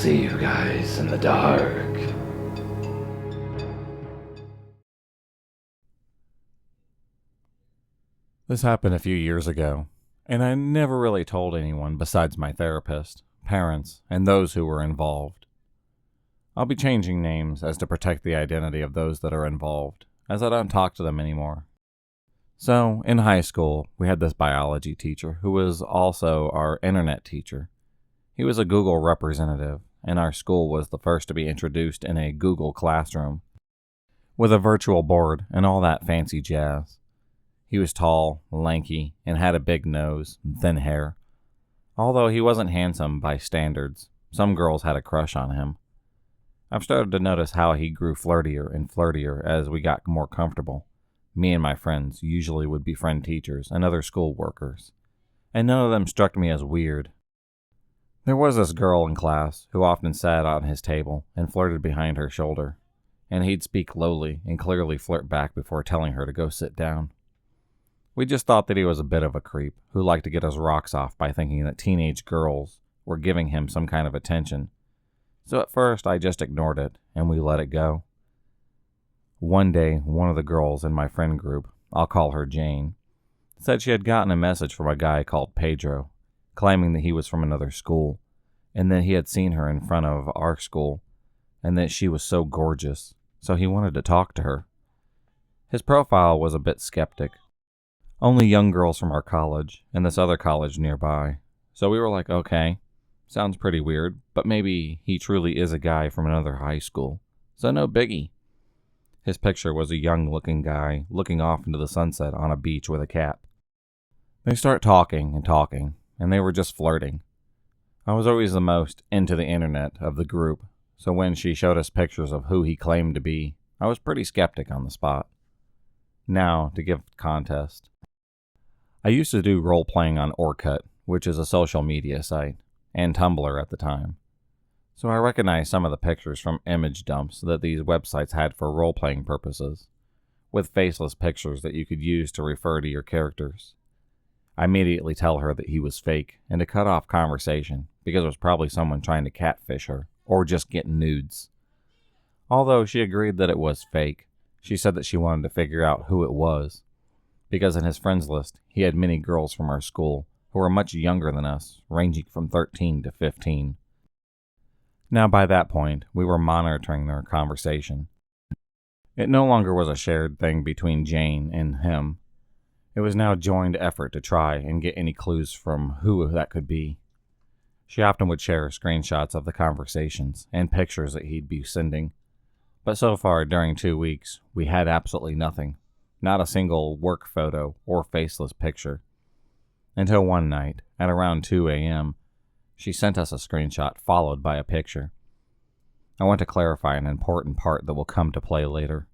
see you guys in the dark. This happened a few years ago, and I never really told anyone besides my therapist, parents, and those who were involved. I'll be changing names as to protect the identity of those that are involved, as I don't talk to them anymore. So, in high school, we had this biology teacher who was also our internet teacher. He was a Google representative, and our school was the first to be introduced in a Google classroom, with a virtual board and all that fancy jazz. He was tall, lanky, and had a big nose and thin hair. Although he wasn't handsome by standards, some girls had a crush on him. I've started to notice how he grew flirtier and flirtier as we got more comfortable. Me and my friends usually would befriend teachers and other school workers, and none of them struck me as weird. There was this girl in class who often sat on his table and flirted behind her shoulder, and he'd speak lowly and clearly flirt back before telling her to go sit down. We just thought that he was a bit of a creep who liked to get his rocks off by thinking that teenage girls were giving him some kind of attention. So at first I just ignored it and we let it go. One day, one of the girls in my friend group, I'll call her Jane, said she had gotten a message from a guy called Pedro, claiming that he was from another school, and that he had seen her in front of our school, and that she was so gorgeous, so he wanted to talk to her. His profile was a bit skeptic. Only young girls from our college and this other college nearby. So we were like, okay, sounds pretty weird, but maybe he truly is a guy from another high school. So no biggie. His picture was a young-looking guy looking off into the sunset on a beach with a cap. They start talking, and they were just flirting. I was always the most into the internet of the group, so when she showed us pictures of who he claimed to be, I was pretty skeptic on the spot. Now, to give context. I used to do role-playing on Orkut, which is a social media site, and Tumblr at the time. So I recognized some of the pictures from image dumps that these websites had for role-playing purposes, with faceless pictures that you could use to refer to your characters. I immediately tell her that he was fake and to cut off conversation because it was probably someone trying to catfish her or just get nudes. Although she agreed that it was fake, she said that she wanted to figure out who it was, because in his friends list, he had many girls from our school who were much younger than us, ranging from 13 to 15. Now by that point, we were monitoring their conversation. It no longer was a shared thing between Jane and him. It was now a joined effort to try and get any clues from who that could be. She often would share screenshots of the conversations and pictures that he'd be sending. But so far, during 2 weeks, we had absolutely nothing. Not a single work photo or faceless picture. Until one night, at around 2 a.m., she sent us a screenshot followed by a picture. I want to clarify an important part that will come to play later.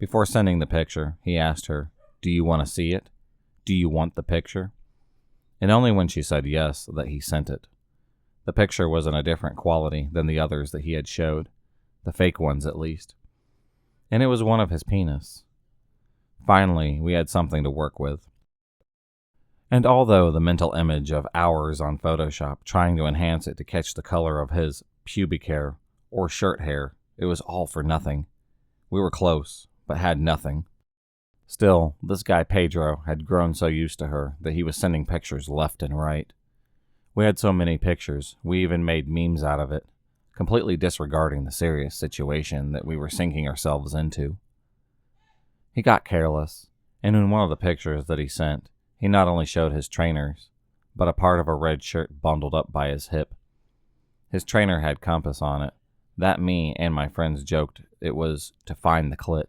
Before sending the picture, he asked her, "Do you want to see it? Do you want the picture?" And only when she said yes that he sent it. The picture was in a different quality than the others that he had showed, the fake ones at least. And it was one of his penis. Finally, we had something to work with. And although the mental image of hours on Photoshop trying to enhance it to catch the color of his pubic hair or shirt hair, it was all for nothing. We were close, but had nothing. Still, this guy Pedro had grown so used to her that he was sending pictures left and right. We had so many pictures, we even made memes out of it, completely disregarding the serious situation that we were sinking ourselves into. He got careless, and in one of the pictures that he sent, he not only showed his trainers, but a part of a red shirt bundled up by his hip. His trainer had compass on it. That me and my friends joked it was to find the clit.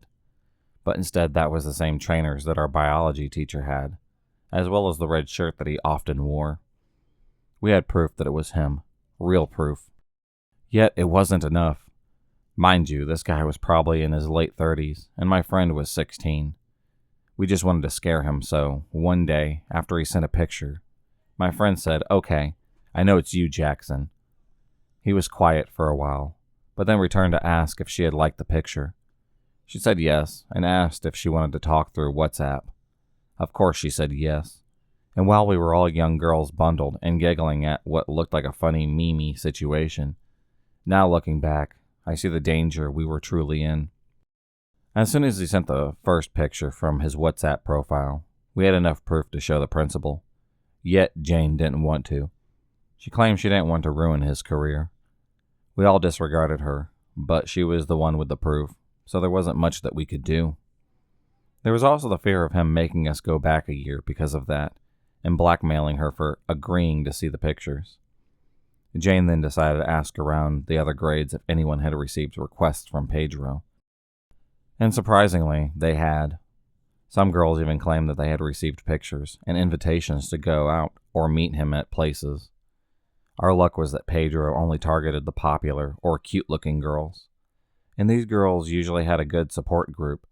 But instead that was the same trainers that our biology teacher had, as well as the red shirt that he often wore. We had proof that it was him. Real proof. Yet it wasn't enough. Mind you, this guy was probably in his late 30s, and my friend was 16. We just wanted to scare him, so one day, after he sent a picture, my friend said, "Okay, I know it's you, Jackson." He was quiet for a while, but then returned to ask if she had liked the picture. She said yes, and asked if she wanted to talk through WhatsApp. Of course she said yes, and while we were all young girls bundled and giggling at what looked like a funny meme situation, Now looking back, I see the danger we were truly in. As soon as he sent the first picture from his WhatsApp profile, we had enough proof to show the principal. Yet Jane didn't want to. She claimed she didn't want to ruin his career. We all disregarded her, but she was the one with the proof, so there wasn't much that we could do. There was also the fear of him making us go back a year because of that, and blackmailing her for agreeing to see the pictures. Jane then decided to ask around the other grades if anyone had received requests from Pedro. And surprisingly, they had. Some girls even claimed that they had received pictures and invitations to go out or meet him at places. Our luck was that Pedro only targeted the popular or cute-looking girls, and these girls usually had a good support group.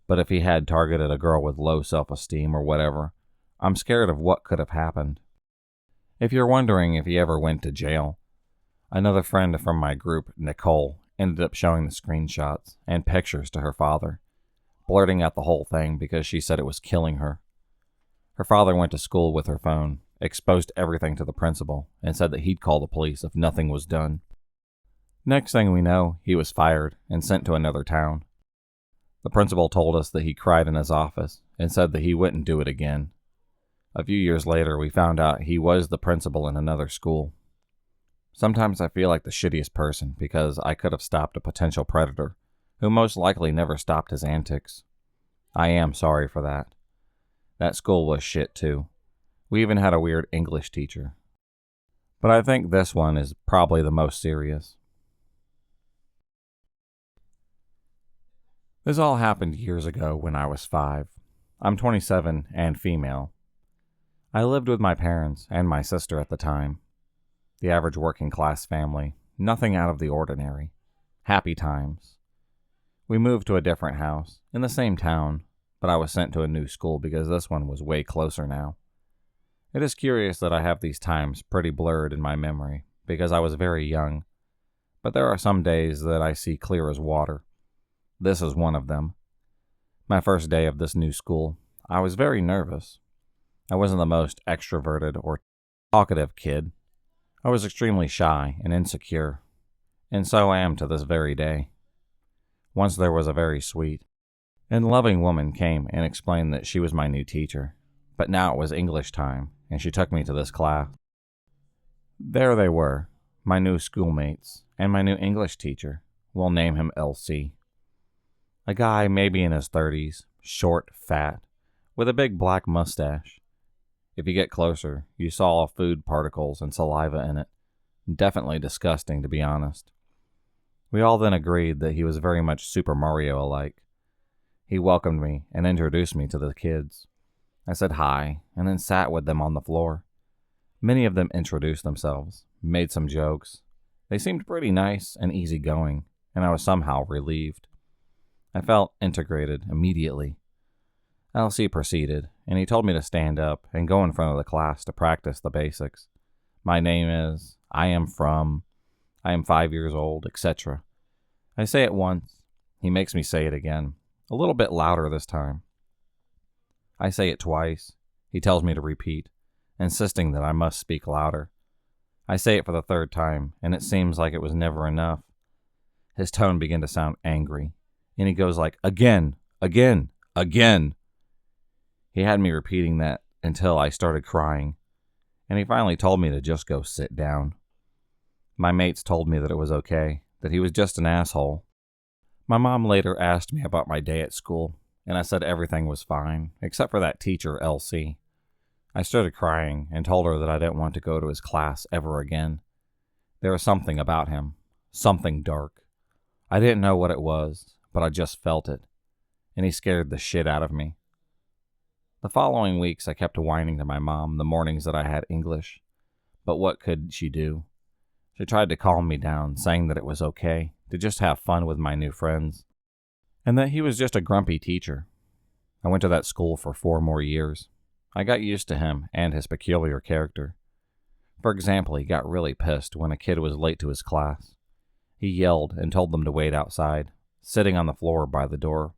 But if he had targeted a girl with low self-esteem or whatever, I'm scared of what could have happened. If you're wondering if he ever went to jail, another friend from my group, Nicole, ended up showing the screenshots and pictures to her father, blurting out the whole thing because she said it was killing her. Her father went to school with her phone, exposed everything to the principal, and said that he'd call the police if nothing was done. Next thing we know, he was fired and sent to another town. The principal told us that he cried in his office and said that he wouldn't do it again. A few years later, we found out he was the principal in another school. Sometimes I feel like the shittiest person because I could have stopped a potential predator who most likely never stopped his antics. I am sorry for that. That school was shit too. We even had a weird English teacher. But I think this one is probably the most serious. This all happened years ago when I was 5. I'm 27 and female. I lived with my parents and my sister at the time. The average working class family, nothing out of the ordinary. Happy times. We moved to a different house, in the same town, but I was sent to a new school because this one was way closer now. It is curious that I have these times pretty blurred in my memory, because I was very young, but there are some days that I see clear as water. This is one of them. My first day of this new school, I was very nervous. I wasn't the most extroverted or talkative kid. I was extremely shy and insecure, and so I am to this very day. Once there was a very sweet and loving woman came and explained that she was my new teacher, but now it was English time, and she took me to this class. There they were, my new schoolmates, and my new English teacher. We'll name him LC. A guy maybe in his 30s, short, fat, with a big black mustache. If you get closer, you saw food particles and saliva in it. Definitely disgusting, to be honest. We all then agreed that he was very much Super Mario-alike. He welcomed me and introduced me to the kids. I said hi, and then sat with them on the floor. Many of them introduced themselves, made some jokes. They seemed pretty nice and easygoing, and I was somehow relieved. I felt integrated immediately. LC proceeded, and he told me to stand up and go in front of the class to practice the basics. My name is, I am from, I am 5 years old, etc. I say it once. He makes me say it again, a little bit louder this time. I say it twice. He tells me to repeat, insisting that I must speak louder. I say it for the third time, and it seems like it was never enough. His tone began to sound angry, and he goes like, again, again, again. He had me repeating that until I started crying, and he finally told me to just go sit down. My mates told me that it was okay, that he was just an asshole. My mom later asked me about my day at school, and I said everything was fine, except for that teacher, LC. I started crying and told her that I didn't want to go to his class ever again. There was something about him, something dark. I didn't know what it was, but I just felt it, and he scared the shit out of me. The following weeks, I kept whining to my mom the mornings that I had English, but what could she do? She tried to calm me down, saying that it was okay to just have fun with my new friends, and that he was just a grumpy teacher. I went to that school for 4 more years. I got used to him and his peculiar character. For example, he got really pissed when a kid was late to his class. He yelled and told them to wait outside, sitting on the floor by the door.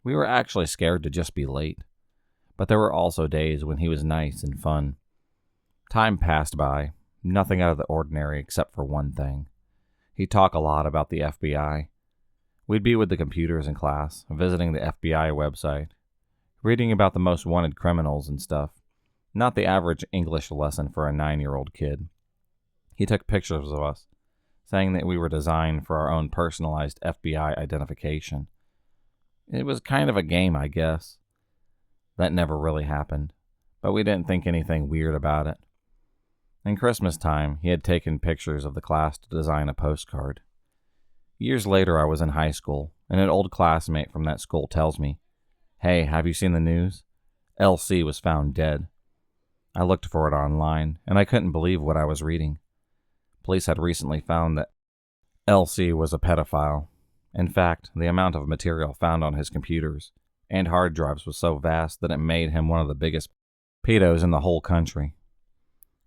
We were actually scared to just be late, but there were also days when he was nice and fun. Time passed by, nothing out of the ordinary except for one thing. He'd talk a lot about the FBI. We'd be with the computers in class, visiting the FBI website, reading about the most wanted criminals and stuff. Not the average English lesson for a 9-year-old kid. He took pictures of us, saying that we were designed for our own personalized FBI identification. It was kind of a game, I guess. That never really happened, but we didn't think anything weird about it. In Christmas time, he had taken pictures of the class to design a postcard. Years later, I was in high school, and an old classmate from that school tells me, "Hey, have you seen the news? LC was found dead." I looked for it online, and I couldn't believe what I was reading. Police had recently found that LC was a pedophile. In fact, the amount of material found on his computers and hard drives was so vast that it made him one of the biggest pedos in the whole country.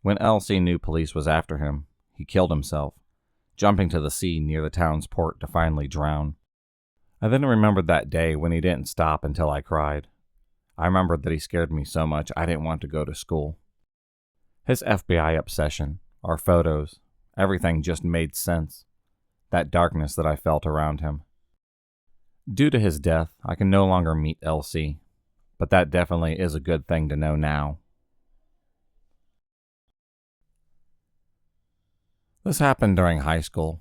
When LC knew police was after him, he killed himself, jumping to the sea near the town's port to finally drown. I then remembered that day when he didn't stop until I cried. I remembered that he scared me so much I didn't want to go to school. His FBI obsession, our photos, everything just made sense. That darkness that I felt around him. Due to his death, I can no longer meet LC, but that definitely is a good thing to know now. This happened during high school.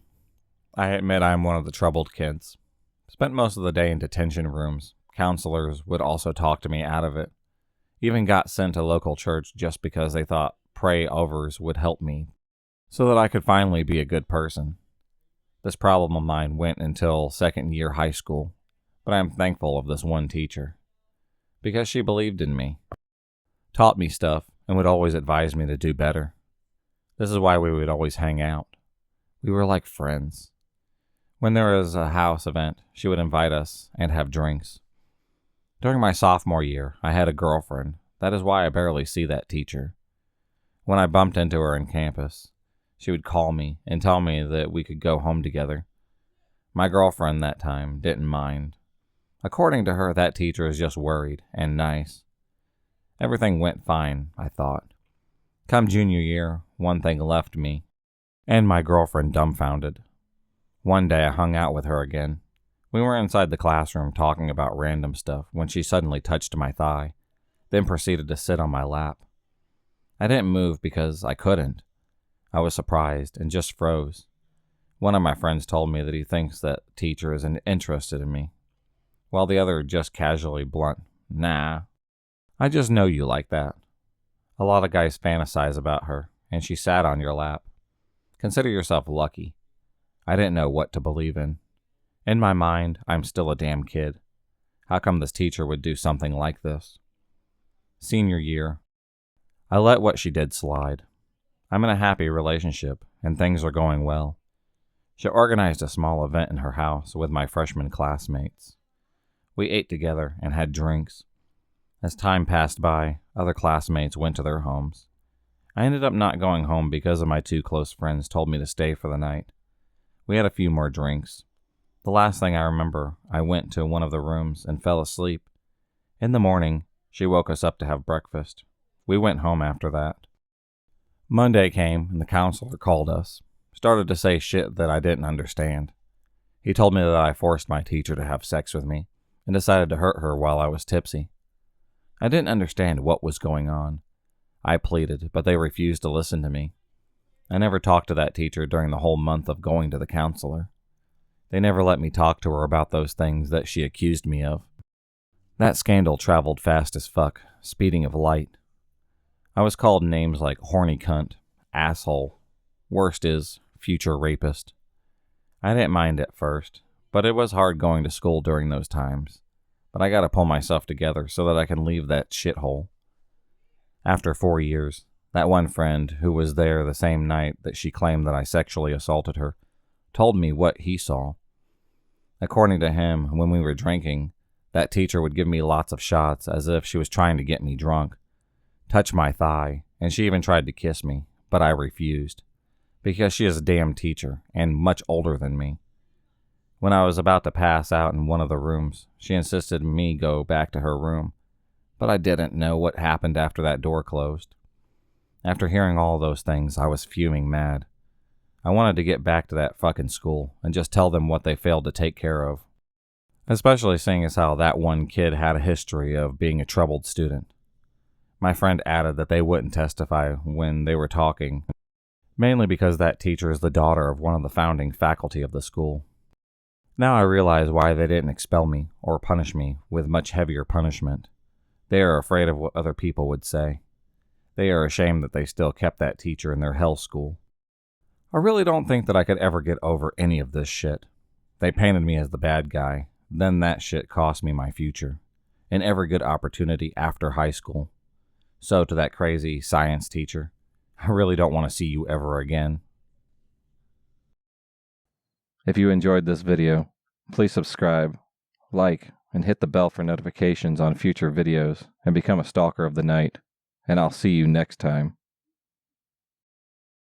I admit I'm one of the troubled kids. Spent most of the day in detention rooms. Counselors would also talk to me out of it. Even got sent to local church just because they thought pray-overs would help me, so that I could finally be a good person. This problem of mine went until second year high school, but I am thankful of this one teacher, because she believed in me, taught me stuff, and would always advise me to do better. This is why we would always hang out. We were like friends. When there was a house event, she would invite us and have drinks. During my sophomore year, I had a girlfriend. That is why I barely see that teacher. When I bumped into her on campus, she would call me and tell me that we could go home together. My girlfriend that time didn't mind. According to her, that teacher is just worried and nice. Everything went fine, I thought. Come junior year, one thing left me, and my girlfriend dumbfounded. One day I hung out with her again. We were inside the classroom talking about random stuff when she suddenly touched my thigh, then proceeded to sit on my lap. I didn't move because I couldn't. I was surprised and just froze. One of my friends told me that he thinks that teacher isn't interested in me, while the other just casually blunt, "Nah, I just know you like that. A lot of guys fantasize about her, and she sat on your lap. Consider yourself lucky." I didn't know what to believe in. In my mind, I'm still a damn kid. How come this teacher would do something like this? Senior year, I let what she did slide. I'm in a happy relationship, and things are going well. She organized a small event in her house with my freshman classmates. We ate together and had drinks. As time passed by, other classmates went to their homes. I ended up not going home because of my two close friends told me to stay for the night. We had a few more drinks. The last thing I remember, I went to one of the rooms and fell asleep. In the morning, she woke us up to have breakfast. We went home after that. Monday came and the counselor called us. Started to say shit that I didn't understand. He told me that I forced my teacher to have sex with me and decided to hurt her while I was tipsy. I didn't understand what was going on. I pleaded, but they refused to listen to me. I never talked to that teacher during the whole month of going to the counselor. They never let me talk to her about those things that she accused me of. That scandal traveled fast as fuck, speeding of light. I was called names like horny cunt, asshole. Worst is, future rapist. I didn't mind at first, but it was hard going to school during those times. But I gotta pull myself together so that I can leave that shithole. After 4 years, that one friend who was there the same night that she claimed that I sexually assaulted her told me what he saw. According to him, when we were drinking, that teacher would give me lots of shots as if she was trying to get me drunk, touch my thigh, and she even tried to kiss me, but I refused, because she is a damn teacher and much older than me. When I was about to pass out in one of the rooms, she insisted me go back to her room, but I didn't know what happened after that door closed. After hearing all those things, I was fuming mad. I wanted to get back to that fucking school and just tell them what they failed to take care of. Especially seeing as how that one kid had a history of being a troubled student. My friend added that they wouldn't testify when they were talking, mainly because that teacher is the daughter of one of the founding faculty of the school. Now I realize why they didn't expel me or punish me with much heavier punishment. They are afraid of what other people would say. They are ashamed that they still kept that teacher in their hell school. I really don't think that I could ever get over any of this shit. They painted me as the bad guy, then that shit cost me my future, and every good opportunity after high school. So to that crazy science teacher, I really don't want to see you ever again. If you enjoyed this video, please subscribe, like, and hit the bell for notifications on future videos, and become a stalker of the night. And I'll see you next time.